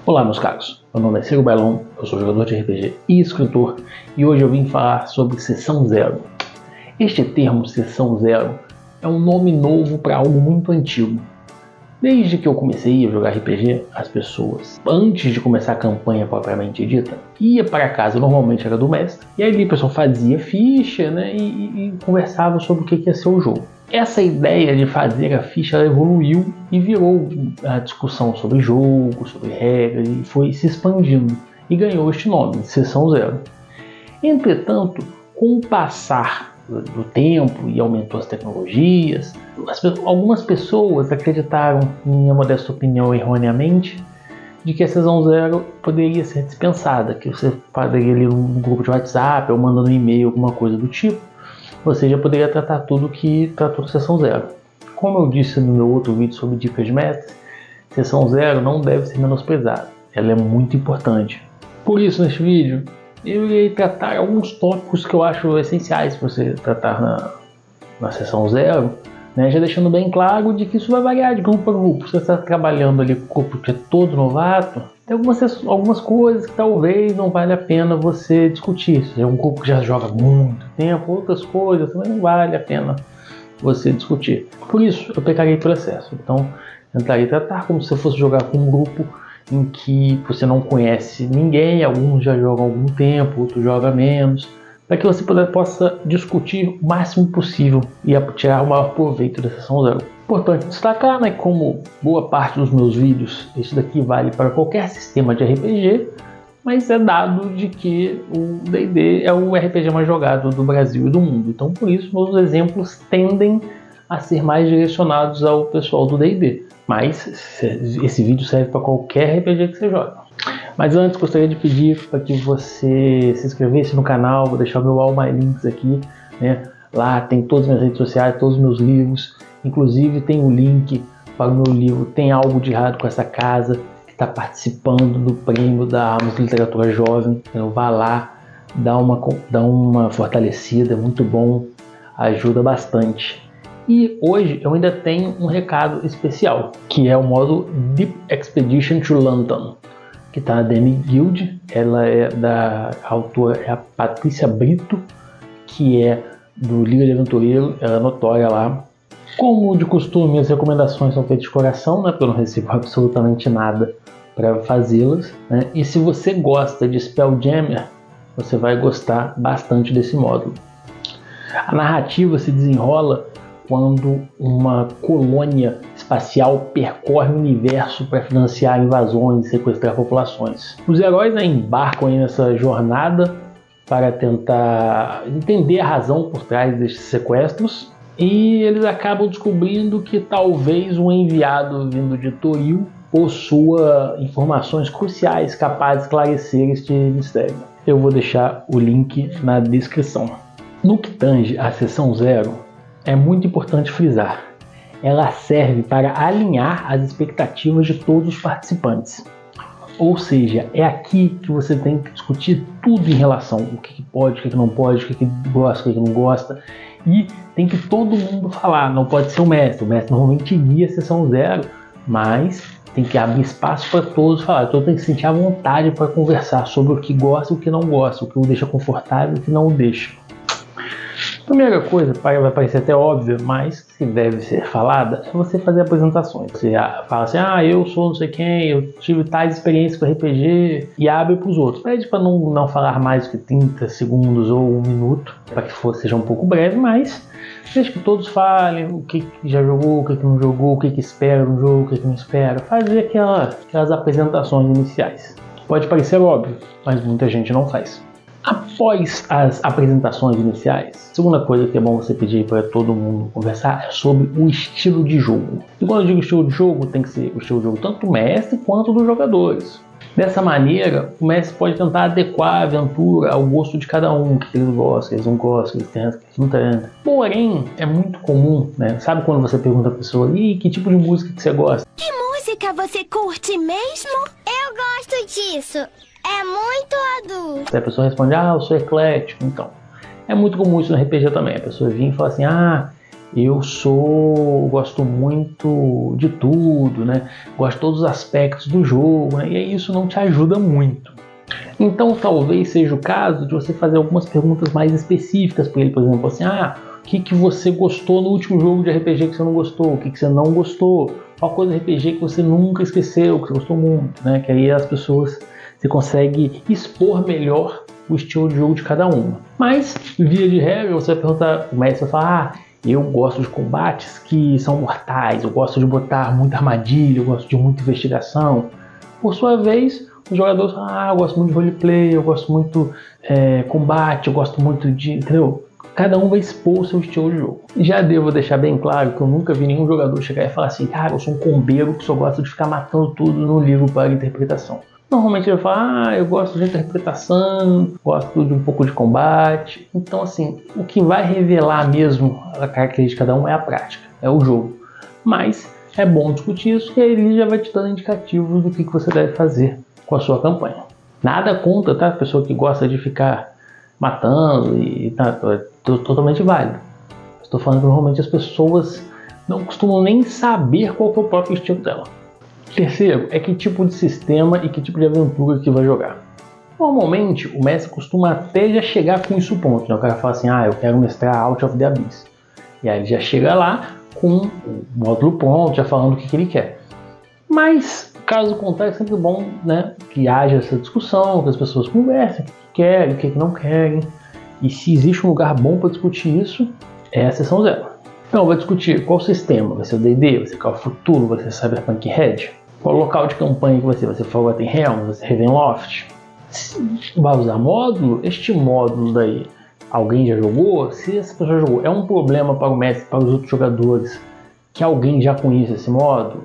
Olá meus caros, meu nome é Ciro Bailon, eu sou jogador de RPG e escritor e hoje eu vim falar sobre Sessão Zero. Este termo Sessão Zero é um nome novo para algo muito antigo. Desde que eu comecei a jogar RPG, as pessoas, antes de começar a campanha propriamente dita, ia para casa, normalmente era do mestre, e ali o pessoal fazia ficha, né, e conversava sobre o que ia ser o jogo. Essa ideia de fazer a ficha evoluiu e virou a discussão sobre jogo, sobre regras, e foi se expandindo e ganhou este nome, Sessão Zero. Entretanto, com o passar do tempo e aumentou as tecnologias, algumas pessoas acreditaram, em minha modesta opinião erroneamente, de que a Sessão Zero poderia ser dispensada, que você poderia ir num grupo de WhatsApp ou mandando um e-mail, alguma coisa do tipo, você já poderia tratar tudo que tratou de Sessão Zero. Como eu disse no meu outro vídeo sobre dicas de mestres, Sessão Zero não deve ser menosprezada, ela é muito importante. Por isso, neste vídeo, eu irei tratar alguns tópicos que eu acho essenciais para você tratar na Sessão Zero, né? Já deixando bem claro de que isso vai variar de grupo para grupo. Se você está trabalhando ali com um grupo que é todo novato, tem algumas coisas que talvez não vale a pena você discutir. Se é um grupo que já joga muito tempo, outras coisas também não vale a pena você discutir. Por isso, eu pecarei por excesso. Então, tentarei tratar como se você fosse jogar com um grupo em que você não conhece ninguém, alguns já jogam há algum tempo, outros jogam menos, para que você possa discutir o máximo possível e tirar o maior proveito da Sessão Zero. Importante destacar, né, como boa parte dos meus vídeos, isso daqui vale para qualquer sistema de RPG, mas é dado de que o D&D é o RPG mais jogado do Brasil e do mundo, então por isso meus exemplos tendem a ser mais direcionados ao pessoal do D&D. Mas esse vídeo serve para qualquer RPG que você joga. Mas antes gostaria de pedir para que você se inscrevesse no canal, vou deixar o meu All My Links aqui, né? Lá tem todas as minhas redes sociais, todos os meus livros, inclusive tem o link para o meu livro Tem Algo de Errado com Essa Casa, que está participando do prêmio da Armas Literatura Jovem. Então vá lá, dá uma fortalecida, é muito bom, ajuda bastante. E hoje eu ainda tenho um recado especial, que é o modo Deep Expedition to London, que está na DM Guild. Ela é da autora é a Patrícia Brito, que é do Liga de Aventureiro, ela é notória lá. Como de costume, as recomendações são feitas de coração, né, porque eu não recebo absolutamente nada para fazê-las, né? E se você gosta de Spelljammer, você vai gostar bastante desse módulo. A narrativa se desenrola quando uma colônia espacial percorre o universo para financiar invasões e sequestrar populações. Os heróis, né, embarcam aí nessa jornada para tentar entender a razão por trás destes sequestros, e eles acabam descobrindo que talvez um enviado vindo de Toril possua informações cruciais capazes de esclarecer este mistério. Eu vou deixar o link na descrição. No que tange a Sessão Zero, é muito importante frisar, ela serve para alinhar as expectativas de todos os participantes. Ou seja, é aqui que você tem que discutir tudo em relação ao que pode, o que não pode, o que gosta, o que não gosta. E tem que todo mundo falar, não pode ser o mestre normalmente guia a Sessão Zero, mas tem que abrir espaço para todos falar. Todos têm que sentir a vontade para conversar sobre o que gosta e o que não gosta, o que o deixa confortável e o que não o deixa. Primeira coisa, vai parecer até óbvia, mas que deve ser falada, é você fazer apresentações. Você fala assim, eu sou não sei quem, eu tive tais experiências com RPG, e abre para os outros. Pede para não falar mais que 30 segundos ou 1 minuto, para que seja um pouco breve, mas deixa que todos falem o que já jogou, o que não jogou, o que espera no jogo, o que não espera. Fazer aquelas apresentações iniciais. Pode parecer óbvio, mas muita gente não faz. Após as apresentações iniciais, a segunda coisa que é bom você pedir para todo mundo conversar é sobre o estilo de jogo. E quando eu digo estilo de jogo, tem que ser o estilo de jogo tanto do mestre quanto dos jogadores. Dessa maneira, o mestre pode tentar adequar a aventura ao gosto de cada um, o que eles gostam, o que eles não gostam, o que eles não tentam. Porém, é muito comum, né? Sabe quando você pergunta a pessoa, que tipo de música que você gosta? Que música você curte mesmo? Eu gosto disso. É muito adulto. A pessoa responde, eu sou eclético. Então, é muito comum isso no RPG também. A pessoa vem e fala assim, gosto muito de tudo, né? Gosto de todos os aspectos do jogo, né? E aí isso não te ajuda muito. Então talvez seja o caso de você fazer algumas perguntas mais específicas para ele, por exemplo, assim, o que você gostou no último jogo de RPG que você não gostou? O que você não gostou? Qual coisa de RPG que você nunca esqueceu, que você gostou muito, né? Que aí as pessoas, você consegue expor melhor o estilo de jogo de cada uma. Mas, via de regra, você vai perguntar, o mestre vai falar, eu gosto de combates que são mortais, eu gosto de botar muita armadilha, eu gosto de muita investigação. Por sua vez, os jogadores falam, eu gosto muito de roleplay, eu gosto muito combate, eu gosto muito de... Entendeu? Cada um vai expor o seu estilo de jogo. Já devo deixar bem claro que eu nunca vi nenhum jogador chegar e falar assim, cara, eu sou um combeiro que só gosta de ficar matando tudo no livro para interpretação. Normalmente ele fala, eu gosto de interpretação, gosto de um pouco de combate. Então, assim, o que vai revelar mesmo a característica de cada um é a prática, é o jogo. Mas é bom discutir isso, que aí ele já vai te dando indicativos do que você deve fazer com a sua campanha. Nada contra, tá? A pessoa que gosta de ficar matando e tá, totalmente válido. Estou falando que normalmente as pessoas não costumam nem saber qual é o próprio estilo dela. Terceiro, é que tipo de sistema e que tipo de aventura que vai jogar. Normalmente, o mestre costuma até já chegar com isso ponto, né? O cara fala assim, eu quero mestrar Out of the Abyss. E aí ele já chega lá com o módulo pronto, já falando o que ele quer. Mas, caso contrário, é sempre bom, né, que haja essa discussão, que as pessoas conversem, o que querem, o que não querem. E se existe um lugar bom para discutir isso, é a sessão 0. Então, vai discutir qual sistema, vai ser o D&D, vai ser Call of Cthulhu, vai ser Cyberpunk Red, qual local de campanha que vai ser Forgotten Realms, vai ser Ravenloft. Vai usar módulo? Este módulo daí, alguém já jogou? Se essa pessoa jogou, é um problema para o mestre, para os outros jogadores, que alguém já conhece esse módulo?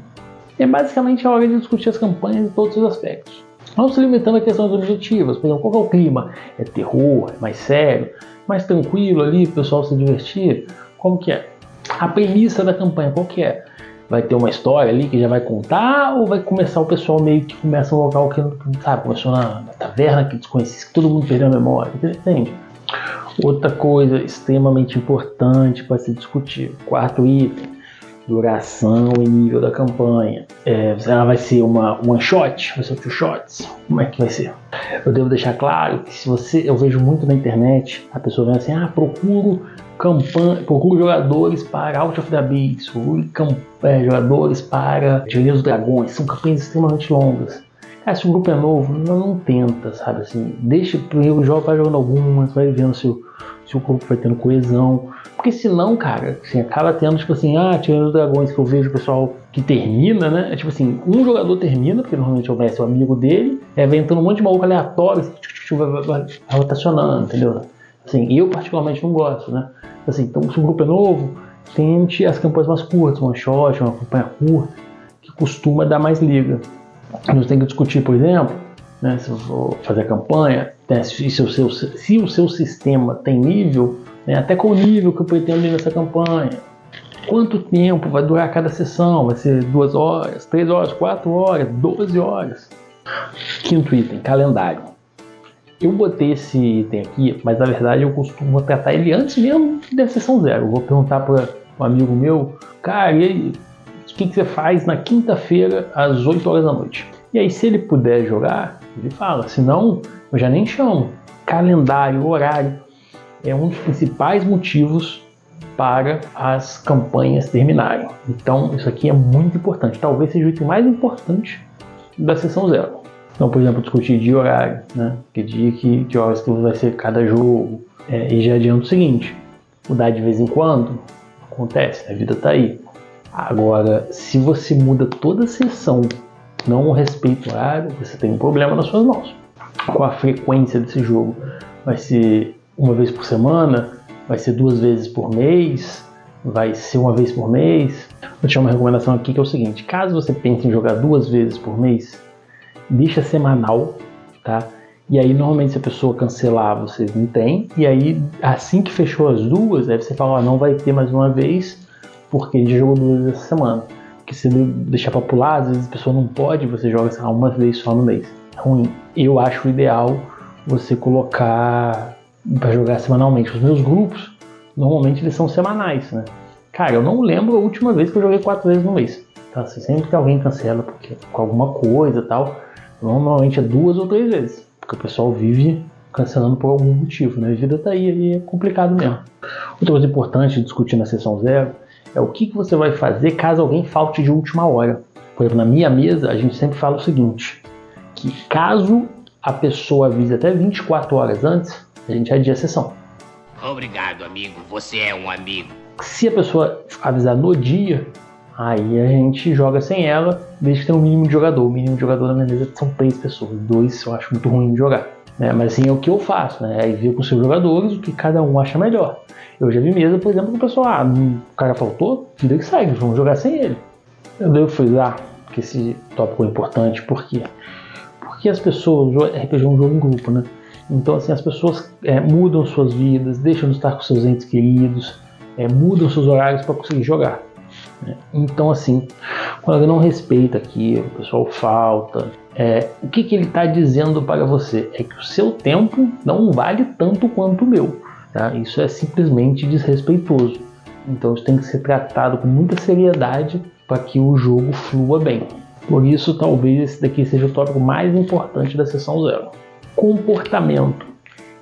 É basicamente a hora de discutir as campanhas em todos os aspectos. Não se limitando a questões objetivas, por exemplo, qual é o clima? É terror? É mais sério? Mais tranquilo ali, o pessoal se divertir? Como que é? A premissa da campanha, qual que é? Vai ter uma história ali que já vai contar, ou vai começar o pessoal meio que começa um local que, sabe, começou na taverna que desconhecia, que todo mundo perdeu a memória, entende? Outra coisa extremamente importante para se discutir, quarto item, duração e nível da campanha. Ela vai ser uma one shot? Vai ser 2 shots? Como é que vai ser? Eu devo deixar claro que eu vejo muito na internet, a pessoa vem assim, procuro jogadores para Out of the Abyss, jogadores para Joelhos dos Dragões, são campanhas extremamente longas. Cara, se o grupo é novo, não tenta, sabe assim, deixa primeiro o jogo, vai jogando algumas, vai vendo se o grupo vai tendo coesão, porque senão, cara, assim, acaba tendo, tipo assim, Joelhos dos Dragões, que eu vejo o pessoal que termina, né, tipo assim, um jogador termina, porque normalmente é o amigo dele, vai entrando um monte de maluco aleatório, assim, vai rotacionando, entendeu? Assim, eu particularmente não gosto, né, assim, então se o grupo é novo, tente as campanhas mais curtas, one shot, uma campanha curta, que costuma dar mais liga. Nós temos que discutir, por exemplo, né, se eu vou fazer a campanha, né, se o seu sistema tem nível, né, até qual nível que eu pretendo ir nessa campanha, quanto tempo vai durar cada sessão, vai ser 2 horas, 3 horas, 4 horas, 12 horas. Quinto item, calendário. Eu botei esse item aqui, mas na verdade eu costumo tratar ele antes mesmo da sessão 0. Eu vou perguntar para um amigo meu, cara, e aí, o que você faz na quinta-feira às 8 horas da noite? E aí, se ele puder jogar, ele fala, senão eu já nem chamo. Calendário, horário, é um dos principais motivos para as campanhas terminarem. Então, isso aqui é muito importante. Talvez seja o item mais importante da sessão 0. Então, por exemplo, discutir dia e horário, né? Que dia, que horas que vai ser cada jogo. E já adianta o seguinte, mudar de vez em quando, acontece, a vida tá aí. Agora, se você muda toda a sessão, não respeita o horário, você tem um problema nas suas mãos. Com a frequência desse jogo, vai ser 1 vez por semana, vai ser 2 vezes por mês, vai ser 1 vez por mês. Vou te dar uma recomendação aqui que é o seguinte, caso você pense em jogar 2 vezes por mês, deixa semanal, tá? E aí, normalmente, se a pessoa cancelar, você não tem. E aí, assim que fechou as 2, aí você fala, não vai ter mais 1 vez, porque ele jogou 2 vezes essa semana. Porque se ele deixar pra pular, às vezes a pessoa não pode, você joga 1 vez só no mês. É ruim. Eu acho ideal você colocar para jogar semanalmente. Os meus grupos, normalmente, eles são semanais, né? Cara, eu não lembro a última vez que eu joguei 4 vezes no mês. Então, assim, sempre que alguém cancela porque, com alguma coisa e tal, normalmente é 2 ou 3 vezes. Porque o pessoal vive cancelando por algum motivo, né? A vida tá aí é complicado mesmo. Outra coisa importante de discutir na sessão 0 é o que você vai fazer caso alguém falte de última hora. Por exemplo, na minha mesa, a gente sempre fala o seguinte, que caso a pessoa avise até 24 horas antes, a gente adia a sessão. Obrigado, amigo. Você é um amigo. Se a pessoa avisar no dia, aí a gente joga sem ela, desde que tenha um mínimo de jogador. O mínimo de jogador na minha mesa são 3 pessoas. 2 eu acho muito ruim de jogar. Mas assim é o que eu faço, né? Aí ver com os seus jogadores o que cada um acha melhor. Eu já vi mesa, por exemplo, que o pessoal, o cara faltou, vida que segue, vamos jogar sem ele. Eu devo frisar que esse tópico é importante, por quê? Porque as pessoas, RPG é um jogo em grupo, né? Então assim, as pessoas mudam suas vidas, deixam de estar com seus entes queridos, mudam seus horários para conseguir jogar. Então assim, quando alguém não respeita aquilo, o pessoal falta, o que ele está dizendo para você? É que o seu tempo não vale tanto quanto o meu. Tá? Isso é simplesmente desrespeitoso. Então isso tem que ser tratado com muita seriedade para que o jogo flua bem. Por isso talvez esse daqui seja o tópico mais importante da sessão 0. Comportamento.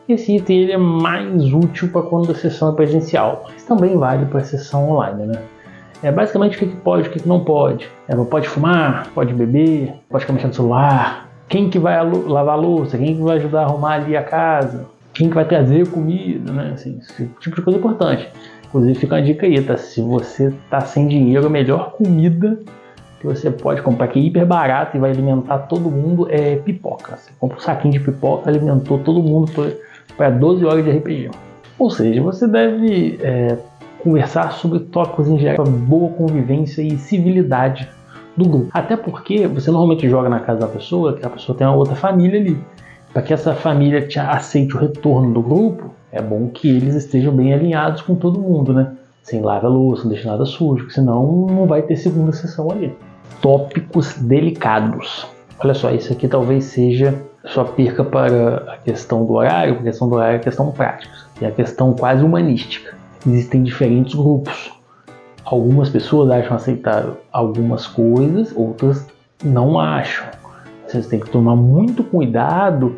Esse item ele é mais útil para quando a sessão é presencial, mas também vale para a sessão online, né? Basicamente o que pode, o que não pode. Não pode fumar, pode beber, pode ficar mexendo no celular. Quem que vai lavar a louça, quem que vai ajudar a arrumar ali a casa, quem que vai trazer comida, né? Assim, esse tipo de coisa importante. Inclusive fica uma dica aí, tá? Se você tá sem dinheiro, a melhor comida que você pode comprar, que é hiper barato e vai alimentar todo mundo, é pipoca. Você compra um saquinho de pipoca, alimentou todo mundo para 12 horas de RPG. Ou seja, você deve conversar sobre tópicos em geral, boa convivência e civilidade do grupo. Até porque você normalmente joga na casa da pessoa, que a pessoa tem uma outra família ali. Para que essa família aceite o retorno do grupo, é bom que eles estejam bem alinhados com todo mundo, né? Sem lava a louça, não deixa nada sujo, porque senão não vai ter segunda sessão ali. Tópicos delicados. Olha só, isso aqui talvez seja só perca para a questão do horário, porque a questão do horário é a questão prática, é a questão quase humanística. Existem diferentes grupos. Algumas pessoas acham aceitável algumas coisas, outras não acham. Você tem que tomar muito cuidado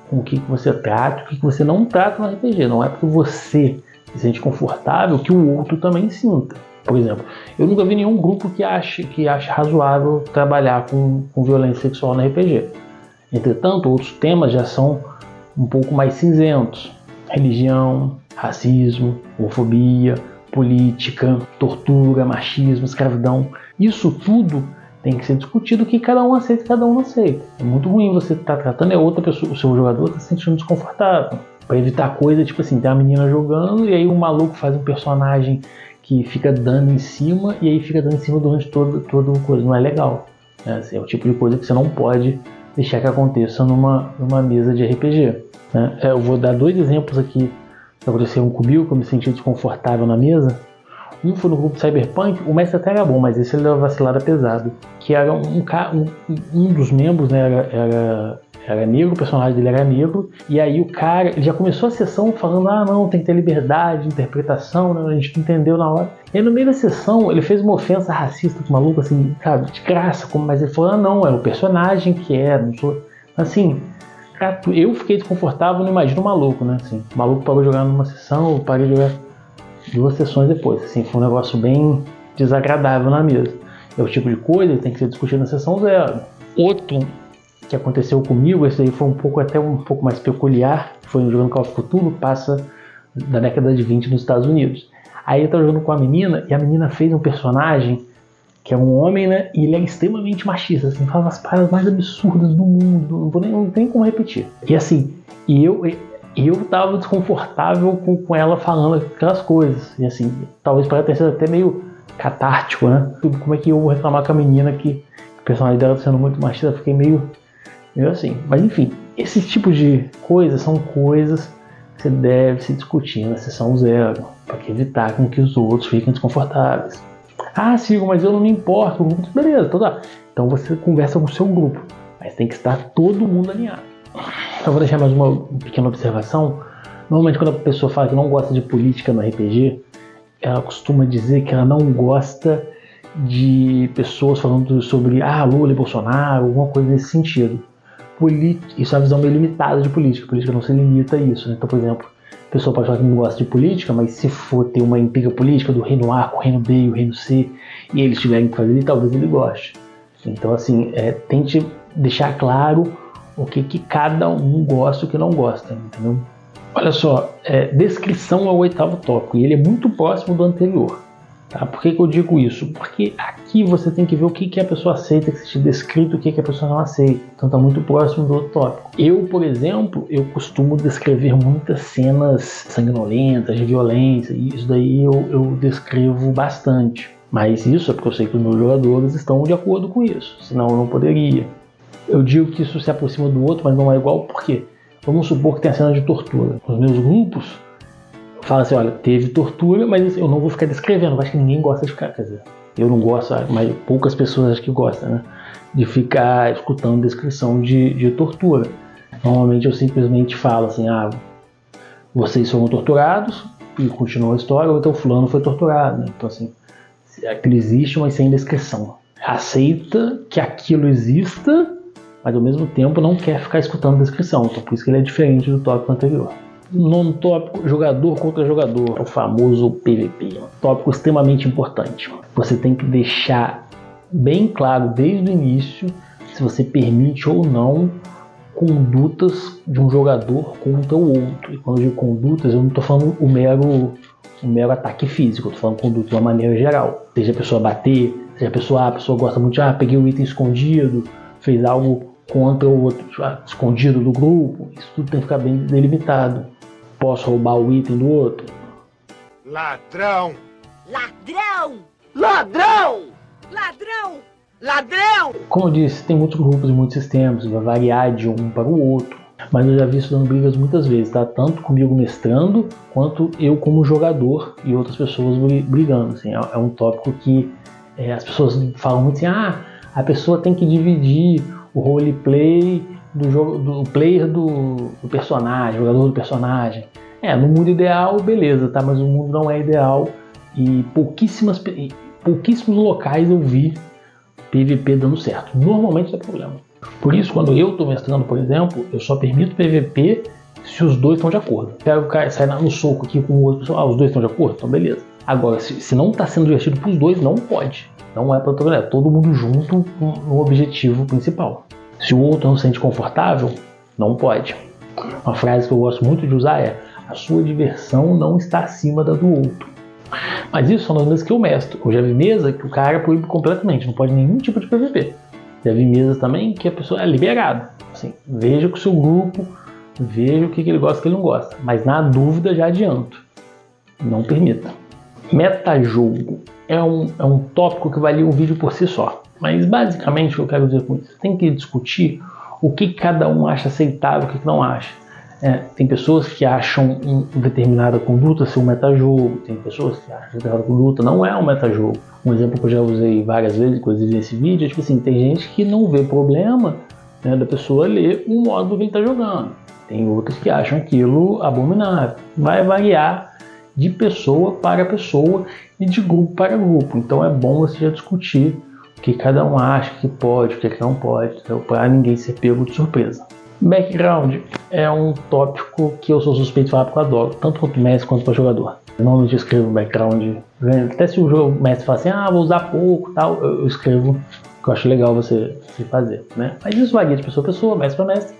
com o que você trata e o que você não trata no RPG. Não é porque você se sente confortável que o outro também sinta. Por exemplo, eu nunca vi nenhum grupo que ache razoável trabalhar com violência sexual no RPG. Entretanto, outros temas já são um pouco mais cinzentos. Religião, racismo, homofobia, política, tortura, machismo, escravidão. Isso tudo tem que ser discutido, que cada um aceita e cada um não aceita. É muito ruim você estar tratando outra pessoa, o seu jogador está se sentindo desconfortável. Para evitar coisa, tipo assim, tem uma menina jogando e aí o maluco faz um personagem que fica dando em cima e aí fica dando em cima durante toda a coisa. Não é legal. Assim, é o tipo de coisa que você não pode deixar que aconteça numa mesa de RPG. Né? Eu vou dar 2 exemplos aqui que aconteceram comigo, que eu me senti desconfortável na mesa. Um foi no grupo Cyberpunk, o mestre até era bom, mas esse ele deu uma vacilada pesada. Que era um dos membros, né, era negro, o personagem dele era negro, e aí o cara, ele já começou a sessão falando, não, tem que ter liberdade de interpretação, né, a gente não entendeu na hora. E aí no meio da sessão, ele fez uma ofensa racista com o maluco, assim, sabe, de graça, mas ele falou, não, é o personagem que não sou... Assim, eu fiquei desconfortável, não imagino o maluco, né, assim, o maluco parou de jogar numa sessão, eu parei de jogar 2 sessões depois, assim, foi um negócio bem desagradável na mesa. É o tipo de coisa que tem que ser discutido na sessão 0. Outro que aconteceu comigo, esse aí foi um pouco mais peculiar, foi jogando Call of Cthulhu, passa da década de 20 nos Estados Unidos. Aí eu tava jogando com a menina, e a menina fez um personagem que é um homem, né, e ele é extremamente machista, assim, fala as paradas mais absurdas do mundo, não tem como repetir. E assim, eu tava desconfortável com ela falando aquelas coisas, e assim, talvez para ela tenha sido até meio catártico, né? Como é que eu vou reclamar com a menina que o personagem dela tá sendo muito machista? Eu fiquei meio assim. Mas enfim, esses tipos de coisas são coisas que você deve se discutir na sessão 0, para evitar com que os outros fiquem desconfortáveis. Sigo, mas eu não me importo. Beleza, então você conversa com o seu grupo, mas tem que estar todo mundo alinhado. Eu vou deixar mais uma pequena observação. Normalmente quando a pessoa fala que não gosta de política no RPG, ela costuma dizer que ela não gosta de pessoas falando sobre Lula e Bolsonaro, alguma coisa nesse sentido. Isso é uma visão meio limitada de política. A política não se limita a isso, né? Então, por exemplo, a pessoa pode falar que não gosta de política, mas se for ter uma intriga política do reino A com o reino B e o reino C, e eles tiverem que fazer, talvez ele goste. Então, assim, tente deixar claro o que cada um gosta e o que não gosta, entendeu? Olha só, descrição é o 8º tópico, e ele é muito próximo do anterior. Tá? Por que eu digo isso? Porque aqui você tem que ver o que a pessoa aceita que seja descrito e o que a pessoa não aceita. Então está muito próximo do outro tópico. Eu, por exemplo, costumo descrever muitas cenas sanguinolentas, de violência, e isso daí eu descrevo bastante. Mas isso é porque eu sei que os meus jogadores estão de acordo com isso, senão eu não poderia. Eu digo que isso se aproxima do outro, mas não é igual, por quê? Vamos supor que tem a cena de tortura. Nos meus grupos, fala assim, olha, teve tortura, mas eu não vou ficar descrevendo, acho que ninguém gosta de ficar, quer dizer, eu não gosto, mas poucas pessoas acho que gostam, né, de ficar escutando descrição de tortura. Normalmente eu simplesmente falo assim, vocês foram torturados, e continua a história, ou então fulano foi torturado, né? Então assim, aquilo existe, mas sem descrição. Aceita que aquilo exista, mas ao mesmo tempo não quer ficar escutando descrição, então por isso que ele é diferente do tópico anterior. Nono tópico, jogador contra jogador, o famoso PVP. Um tópico extremamente importante. Você tem que deixar bem claro desde o início se você permite ou não condutas de um jogador contra o outro. E quando eu digo condutas, eu não estou falando o mero ataque físico, eu estou falando conduta de uma maneira geral. Seja a pessoa bater, seja a pessoa gosta muito de peguei o item escondido, fez algo contra o outro, escondido do grupo. Isso tudo tem que ficar bem delimitado. Posso roubar o item do outro? Ladrão! Ladrão! Ladrão! Ladrão! Ladrão! Como eu disse, tem muitos grupos e muitos sistemas, vai variar de um para o outro. Mas eu já vi isso dando brigas muitas vezes, tá? Tanto comigo mestrando, quanto eu como jogador e outras pessoas brigando. Assim, é um tópico que as pessoas falam muito assim, a pessoa tem que dividir o roleplay do player do personagem, jogador do personagem. No mundo ideal, beleza, tá? Mas o mundo não é ideal e pouquíssimos locais eu vi PVP dando certo. Normalmente dá problema. Por isso, quando eu estou mestrando, por exemplo, eu só permito PVP se os dois estão de acordo. Pega o cara, sai no soco aqui com o outro pessoal, os dois estão de acordo? Então beleza. Agora, se não está sendo divertido para os dois, não pode. Não é para trabalhar, todo mundo junto no objetivo principal. Se o outro não se sente confortável, não pode. Uma frase que eu gosto muito de usar é: a sua diversão não está acima da do outro. Mas isso são as mesas que eu mestro. Eu já vi mesa que o cara proíbe completamente, não pode nenhum tipo de PVP. Já vi mesas também que a pessoa é liberada. Assim, veja com o seu grupo, veja o que ele gosta e o que ele não gosta. Mas na dúvida já adianto, não permita. Metajogo é um tópico que valia um vídeo por si só. Mas basicamente o que eu quero dizer com isso, tem que discutir o que cada um acha aceitável e o que não acha. Tem pessoas que acham determinada conduta ser um metajogo, tem pessoas que acham que determinada conduta não é um metajogo. Um exemplo que eu já usei várias vezes, inclusive nesse vídeo, é tipo assim, tem gente que não vê problema, né, da pessoa ler o modo que ele está jogando. Tem outros que acham aquilo abominável. Vai variar de pessoa para pessoa e de grupo para grupo. Então é bom você já discutir o que cada um acha que pode, o que não pode, então, para ninguém ser pego de surpresa. Background é um tópico que eu sou suspeito de falar porque eu adoro, tanto quanto mestre quanto para jogador. Normalmente eu escrevo background, até se o mestre fala assim, vou usar pouco, tal, eu escrevo, que eu acho legal você fazer, né? Mas isso varia de pessoa a pessoa, mestre para mestre,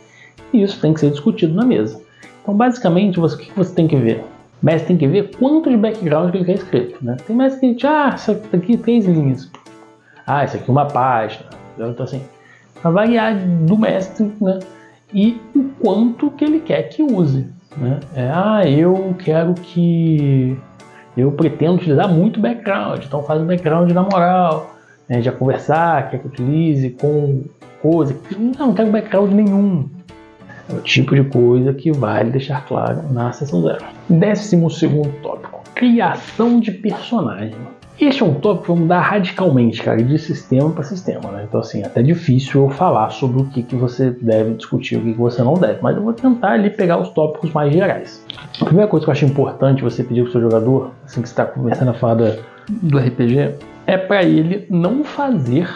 e isso tem que ser discutido na mesa. Então basicamente, o que você tem que ver? O mestre tem que ver quanto de background que ele quer escrito, né? Tem mestre que diz, isso aqui 3 linhas, isso aqui uma página, então assim, vai variar do mestre, né? E o quanto que ele quer que use, né? Eu pretendo utilizar muito background, então faz o background na moral, né? Já conversar, quer que utilize com coisa, não quero background nenhum. É o tipo de coisa que vale deixar claro na sessão 0. 12º tópico, criação de personagem. Este é um tópico que vai mudar radicalmente, cara, de sistema para sistema, né? Então, assim, é até difícil eu falar sobre o que você deve discutir, o que você não deve, mas eu vou tentar ali pegar os tópicos mais gerais. A primeira coisa que eu acho importante você pedir pro seu jogador, assim que você está começando a falar do RPG, é para ele não fazer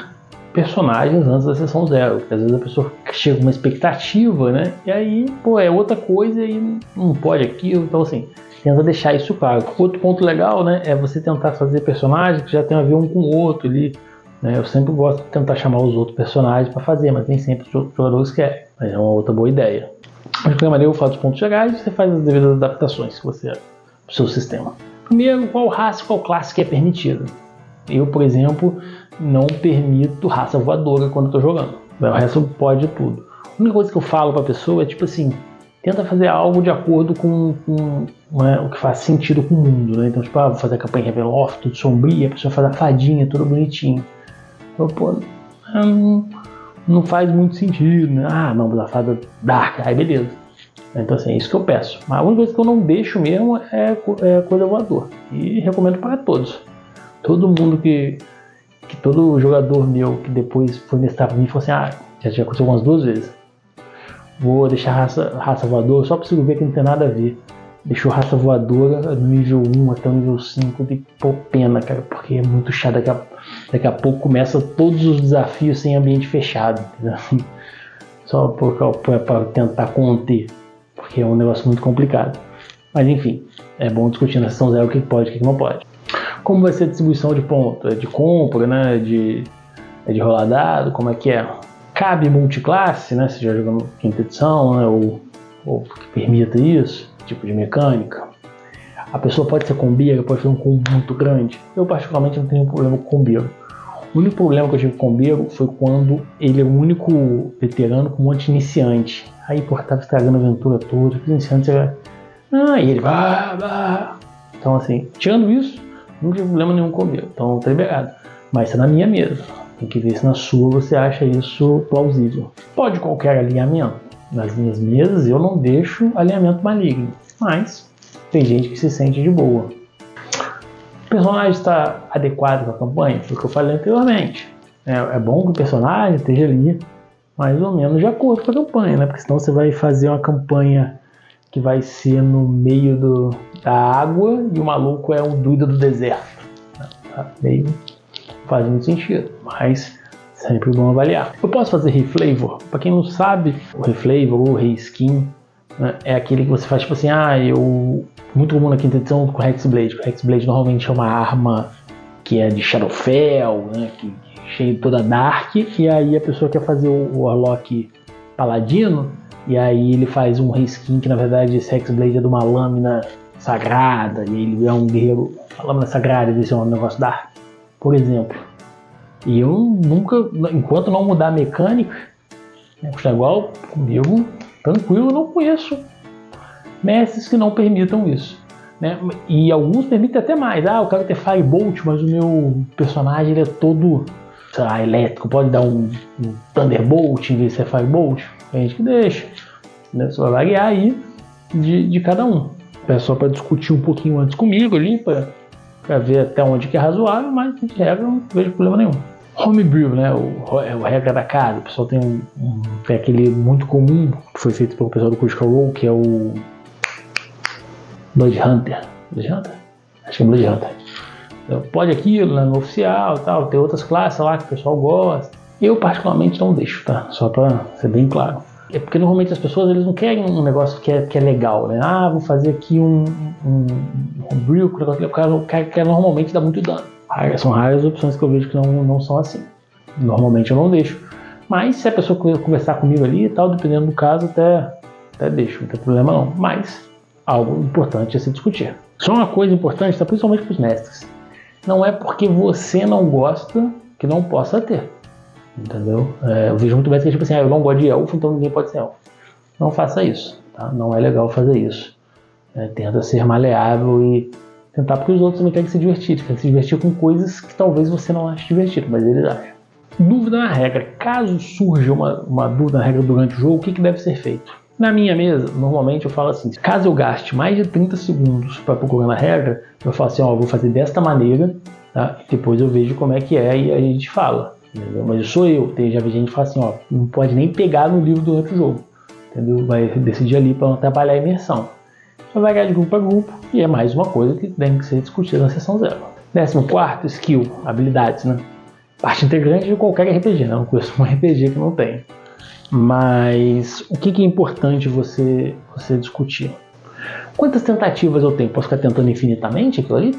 personagens antes da sessão 0, porque às vezes a pessoa chega com uma expectativa, né? E aí, pô, é outra coisa e não pode aquilo, então assim, tenta deixar isso claro. Outro ponto legal, né, é você tentar fazer personagens que já tem a ver um com o outro ali, né? Eu sempre gosto de tentar chamar os outros personagens para fazer, mas nem sempre os jogadores querem, mas é uma outra boa ideia. De qualquer maneira, eu falo dos pontos gerais e você faz as devidas adaptações que você pro seu sistema. Primeiro, qual raça, qual classe que é permitida. Eu, por exemplo, não permito raça voadora quando estou jogando. O resto pode tudo. A única coisa que eu falo para a pessoa é tipo assim, tenta fazer algo de acordo com o que faz sentido com o mundo, né? Então, tipo, vou fazer a campanha Ravenloft, tudo sombria, a pessoa faz a fadinha, tudo bonitinho. Então, pô, não faz muito sentido, né? Ah, não, a fada dark, aí beleza. Então, assim, é isso que eu peço. Mas a única coisa que eu não deixo mesmo é coisa voadora. E recomendo para todos. Todo mundo todo jogador meu que depois foi mestrar pra mim falou assim, já aconteceu umas 2 vezes. Vou deixar raça voadora, só preciso ver que não tem nada a ver. Deixou raça voadora do nível 1 até o nível 5 de pô pena, cara, porque é muito chato. Daqui a pouco começa todos os desafios sem ambiente fechado, entendeu? Só para tentar conter, porque é um negócio muito complicado. Mas enfim, é bom discutir na sessão 0 o que pode e o que não pode. Como vai ser a distribuição de pontos? É de compra, né? É de rolar dado? Como é que é? Cabe multiclasse, né? Se já jogando quinta edição, né? Ou que permita isso, tipo de mecânica. A pessoa pode ser combeiro, pode ser um combo muito grande. Eu particularmente não tenho problema com combeiro. O único problema que eu tive com o combeiro foi quando ele é o único veterano com um monte de iniciante. Aí, por tava estragando a aventura toda, os iniciantes e ele Então, assim, tirando isso, não tem problema nenhum comigo, então tá liberado. Mas isso é na minha mesa. Tem que ver se na sua você acha isso plausível. Pode qualquer alinhamento. Nas minhas mesas eu não deixo alinhamento maligno. Mas tem gente que se sente de boa. O personagem está adequado com a campanha? Foi o que eu falei anteriormente. É bom que o personagem esteja ali mais ou menos de acordo com a campanha, né? Porque senão você vai fazer uma campanha que vai ser no meio da água e o maluco é um druida do deserto. Tá? Meio faz muito sentido, mas sempre bom avaliar. Eu posso fazer reflavor? Para quem não sabe, o reflavor ou reskin, né, é aquele que você faz tipo assim, muito comum na quinta edição com o Hexblade. O Hexblade normalmente é uma arma que é de Shadowfell, né, que cheia toda dark, e aí a pessoa quer fazer o Warlock paladino, e aí ele faz um reskin que na verdade esse Hexblade é de uma lâmina sagrada, e ele é um guerreiro, a lâmina sagrada, esse é um negócio dark, por exemplo. E eu nunca, enquanto não mudar a mecânica, está igual comigo, tranquilo, eu não conheço mestres que não permitam isso, né? E alguns permitem até mais. Eu quero ter Firebolt, mas o meu personagem ele é todo, sei lá, elétrico, pode dar um Thunderbolt em vez de ser Firebolt. Tem gente que deixa, né? Você vai variar aí de cada um. É só para discutir um pouquinho antes comigo ali, para ver até onde que é razoável, mas de regra eu não vejo problema nenhum. Homebrew, né? O regra da casa. O pessoal tem tem aquele muito comum que foi feito pelo pessoal do Critical Role, que é o Blood Hunter. Blood Hunter? Acho que é Blood Hunter. Então, pode aquilo, né, no oficial e tal, tem outras classes lá que o pessoal gosta. Eu particularmente não deixo, tá? Só para ser bem claro. É porque normalmente as pessoas eles não querem um negócio que é legal, né? Vou fazer aqui um homebrew, o cara quer normalmente dar muito dano. São raras as opções que eu vejo que não são assim. Normalmente eu não deixo. Mas se a pessoa conversar comigo ali e tal, dependendo do caso, até deixo, não tem problema não. Mas algo importante a se discutir. Só uma coisa importante, tá, principalmente para os mestres. Não é porque você não gosta que não possa ter. Entendeu? Eu vejo muito mestre que tipo assim, eu não gosto de elfo, então ninguém pode ser elfo. Não faça isso, tá? Não é legal fazer isso. Tenta ser maleável e tentar, porque os outros também querem se divertir com coisas que talvez você não ache divertido, mas eles acham. Dúvida na regra. Caso surja uma dúvida na regra durante o jogo, o que deve ser feito? Na minha mesa, normalmente eu falo assim, caso eu gaste mais de 30 segundos para procurar na regra, eu falo assim, vou fazer desta maneira, tá? Depois eu vejo como é que é e a gente fala, entendeu? Mas sou eu, já vi gente que fala assim, ó, não pode nem pegar no livro durante o jogo, entendeu? Vai decidir ali para não atrapalhar a imersão. Vai variar de grupo para grupo e é mais uma coisa que tem que ser discutida na sessão 0. 14º, skill, habilidades, né? Parte integrante de qualquer RPG, né? Eu não conheço um RPG que não tem. Mas o que é importante você discutir? Quantas tentativas eu tenho? Posso ficar tentando infinitamente aquilo ali?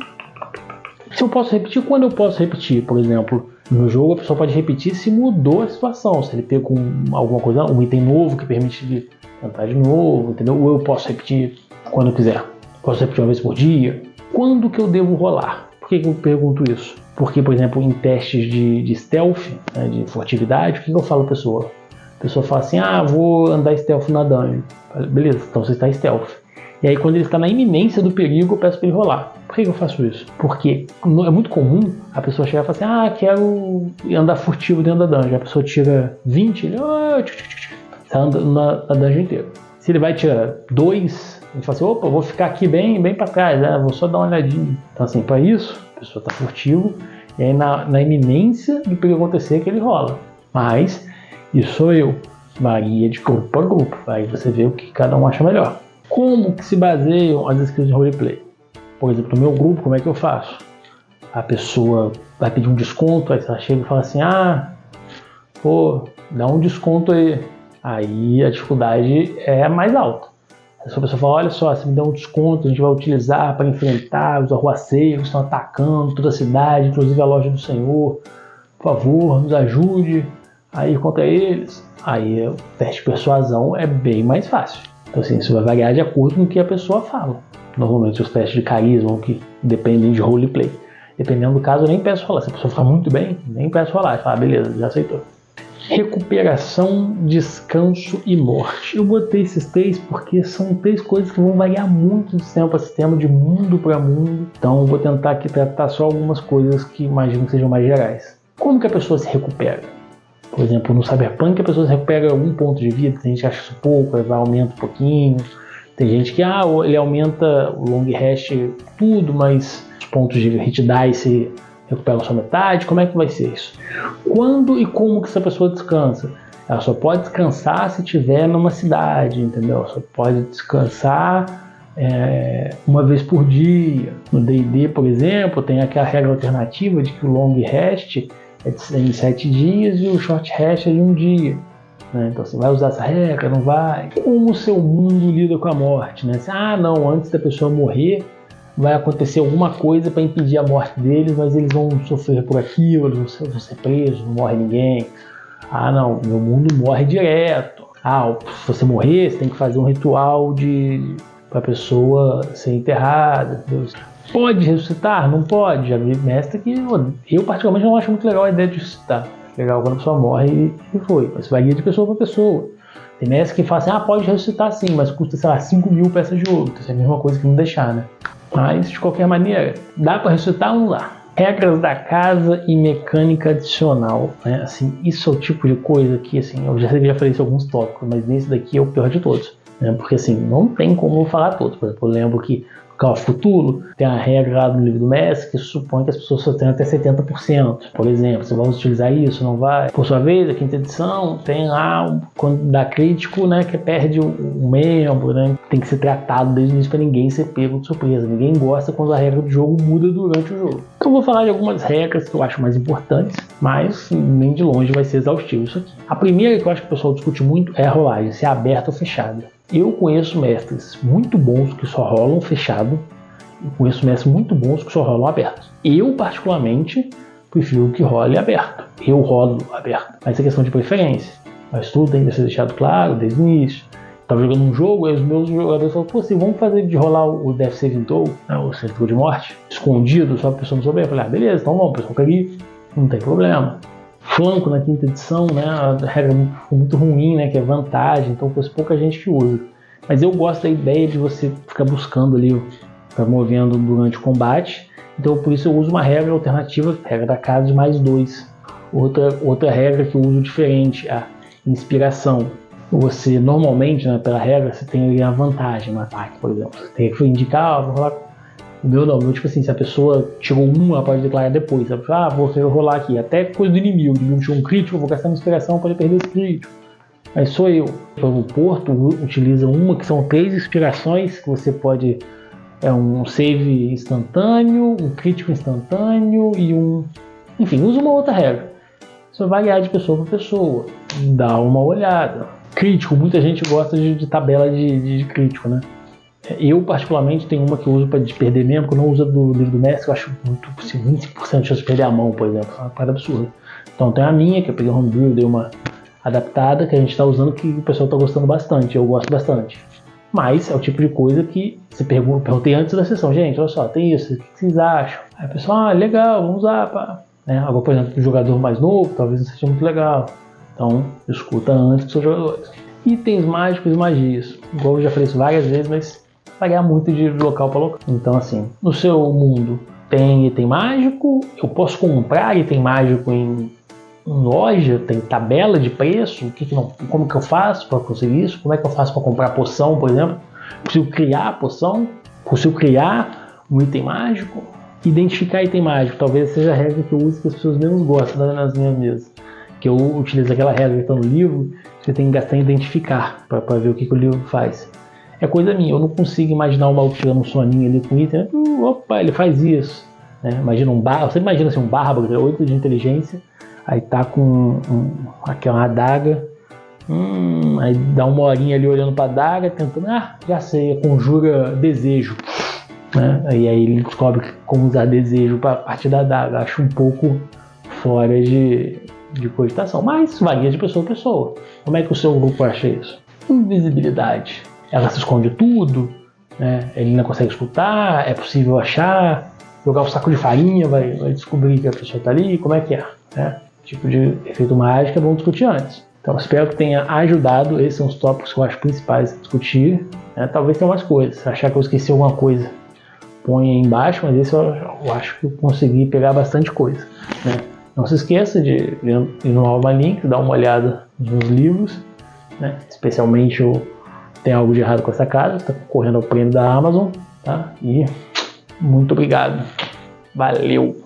Se eu posso repetir, quando eu posso repetir? Por exemplo, no jogo a pessoa pode repetir se mudou a situação. Se ele pegou alguma coisa, um item novo que permite ele tentar de novo, entendeu? Ou eu posso repetir quando eu quiser. Posso repetir uma vez por dia. Quando que eu devo rolar? Por que eu pergunto isso? Porque, por exemplo, em testes de stealth, né, de furtividade, o que eu falo à pessoa? A pessoa fala assim, vou andar stealth na dungeon. Beleza, então você está stealth. E aí quando ele está na iminência do perigo, eu peço para ele rolar. Por que eu faço isso? Porque é muito comum a pessoa chegar e falar assim, quero andar furtivo dentro da dungeon. A pessoa tira 20, ele sai andando na dungeon inteira. Se ele vai tirar 2, ele fala assim, opa, vou ficar aqui bem para trás, né? Vou só dar uma olhadinha. Então assim, para isso, a pessoa está furtivo, e aí na iminência do perigo acontecer que ele rola. Mas isso sou eu. Varia de grupo para grupo. Aí você vê o que cada um acha melhor. Como que se baseiam as skills de roleplay? Por exemplo, no meu grupo, como é que eu faço? A pessoa vai pedir um desconto, aí ela chega e fala assim, dá um desconto aí. Aí a dificuldade é mais alta. Se a pessoa fala, olha só, se me der um desconto, a gente vai utilizar para enfrentar os arruaceiros que estão atacando toda a cidade, inclusive a loja do Senhor. Por favor, nos ajude a ir contra eles. Aí o teste de persuasão é bem mais fácil. Então assim, isso vai variar de acordo com o que a pessoa fala. Normalmente os testes de carisma, que dependem de roleplay. Dependendo do caso, eu nem peço rolar. Se a pessoa fala muito bem, nem peço rolar. Fala, beleza, já aceitou. Recuperação, descanso e morte. Eu botei esses 3 porque são 3 coisas que vão variar muito de sistema para sistema, de mundo para mundo. Então eu vou tentar aqui tratar só algumas coisas que imagino que sejam mais gerais. Como que a pessoa se recupera? Por exemplo, no Cyberpunk a pessoa se recupera algum ponto de vida, tem gente que acha isso pouco, vai aumenta um pouquinho. Tem gente que ele aumenta o long rest tudo, mas os pontos de hit dice recuperam só metade. Como é que vai ser isso? Quando e como que essa pessoa descansa? Ela só pode descansar se estiver numa cidade, entendeu? Ela só pode descansar uma vez por dia. No D&D, por exemplo, tem aquela regra alternativa de que o long rest é em 7 dias e o short rest é de 1 dia. Né? Então você vai usar essa regra, não vai? Como o seu mundo lida com a morte? Né? Não, antes da pessoa morrer vai acontecer alguma coisa para impedir a morte deles, mas eles vão sofrer por aquilo, eles vão ser presos, não morre ninguém. Não, meu mundo morre direto. Se você morrer, você tem que fazer um ritual para a pessoa ser enterrada. Entendeu? Pode ressuscitar? Não pode. Já vi mestre que eu particularmente não acho muito legal a ideia de ressuscitar. Legal quando a pessoa morre e foi. Mas varia de pessoa para pessoa. Tem mestre que fala assim, pode ressuscitar sim, mas custa, 5.000 peças de ouro. Isso é a mesma coisa que não deixar, né? Mas, de qualquer maneira, dá para ressuscitar ou não dá? Regras da casa e mecânica adicional, né? Assim, isso é o tipo de coisa que, assim, eu já sei que já falei isso em alguns tópicos, mas nesse daqui é o pior de todos, né? Porque, assim, não tem como eu falar todos. Por exemplo, eu lembro que Call of Cthulhu tem a regra lá no livro do mestre que supõe que as pessoas só tenham até 70%. Por exemplo, você vai utilizar isso, não vai? Por sua vez, a 5ª edição tem lá, quando dá crítico, né, que perde um membro, né? Tem que ser tratado desde o início para ninguém ser pego de surpresa. Ninguém gosta quando a regra do jogo muda durante o jogo. Então eu vou falar de algumas regras que eu acho mais importantes, mas nem de longe vai ser exaustivo isso aqui. A primeira que eu acho que o pessoal discute muito é a rolagem, se é aberta ou fechada. Eu conheço mestres muito bons que só rolam fechado e conheço mestres muito bons que só rolam aberto. Eu, particularmente, prefiro que role aberto. Eu rolo aberto. Mas é questão de preferência. Mas tudo tem que ser deixado claro desde o início. Estava jogando um jogo e os meus jogadores falaram, vamos fazer de rolar o Death Saving Throw, né, o certificado de morte, escondido, só para a pessoa não souber. Eu falei, beleza, então vamos, pessoal, ali, não tem problema. Flanco na 5ª edição, né, a regra muito ruim, né, que é vantagem, então fosse pouca gente que usa. Mas eu gosto da ideia de você ficar buscando ali, ficar movendo durante o combate, então por isso eu uso uma regra alternativa, regra da casa de mais 2. Outra regra que eu uso diferente, a inspiração. Você normalmente, né, pela regra, você tem ali a vantagem no ataque, por exemplo. Você tem que indicar, vou rolar O meu não, o meu tipo assim, se a pessoa tirou um, ela pode declarar depois. Ela fala, vou rolar aqui, até coisa do inimigo. O inimigo tirou um crítico, eu vou gastar minha inspiração para ele perder esse crítico. Mas sou eu. O Porto utiliza uma que são 3 inspirações que você pode... É um save instantâneo, um crítico instantâneo e um... Enfim, usa uma outra regra. Isso vai variar de pessoa para pessoa. Dá uma olhada. Crítico, muita gente gosta de tabela de crítico, né? Eu, particularmente, tenho uma que eu uso para perder mesmo, que eu não uso do livro do mestre, eu acho muito, assim, 25% de chance de perder a mão, por exemplo. É uma parada absurda. Então tem a minha, que eu peguei homebrew, dei uma adaptada, que a gente está usando, que o pessoal está gostando bastante, eu gosto bastante. Mas é o tipo de coisa que você perguntei antes da sessão, gente, olha só, tem isso, o que vocês acham? Aí o pessoal, legal, vamos usar, pá. Né? Agora, por exemplo, um jogador mais novo, talvez não seja muito legal. Então, escuta antes dos seus jogadores. Itens mágicos e magias. Igual eu já falei isso várias vezes, mas variar muito de local para local. Então, assim, no seu mundo tem item mágico, eu posso comprar item mágico em loja, tem tabela de preço, como que eu faço para conseguir isso? Como é que eu faço para comprar poção, por exemplo? Consigo criar a poção? Consigo criar um item mágico? Identificar item mágico, talvez seja a regra que eu uso que as pessoas menos gostam nas minhas mesas. Que eu utilizo aquela regra que está no livro, você tem que gastar em identificar para ver o que o livro faz. É coisa minha, eu não consigo imaginar o maluco tirando um soninho ali com item, opa, ele faz isso. Né? Imagina você imagina assim, um bárbaro, 8 de inteligência, aí tá com aquela adaga, aí dá uma horinha ali olhando para a adaga, tentando, já sei, conjura desejo. Né? E aí ele descobre como usar desejo para partir da adaga. Acho um pouco fora de cogitação, mas varia de pessoa a pessoa. Como é que o seu grupo acha isso? Invisibilidade. Ela se esconde tudo, né? Ele não consegue escutar, é possível achar, jogar o saco de farinha, vai descobrir que a pessoa está ali, como é que é? Né? Tipo de efeito mágico é bom discutir antes. Então espero que tenha ajudado. Esses são os tópicos que eu acho principais a discutir. Né? Talvez tenha mais coisas. Se achar que eu esqueci alguma coisa, põe aí embaixo, mas esse eu acho que eu consegui pegar bastante coisa. Né? Não se esqueça de ir no Alma Link, dar uma olhada nos livros. Né? Especialmente tem algo de errado com essa casa, está concorrendo ao prêmio da Amazon. Tá? E muito obrigado. Valeu!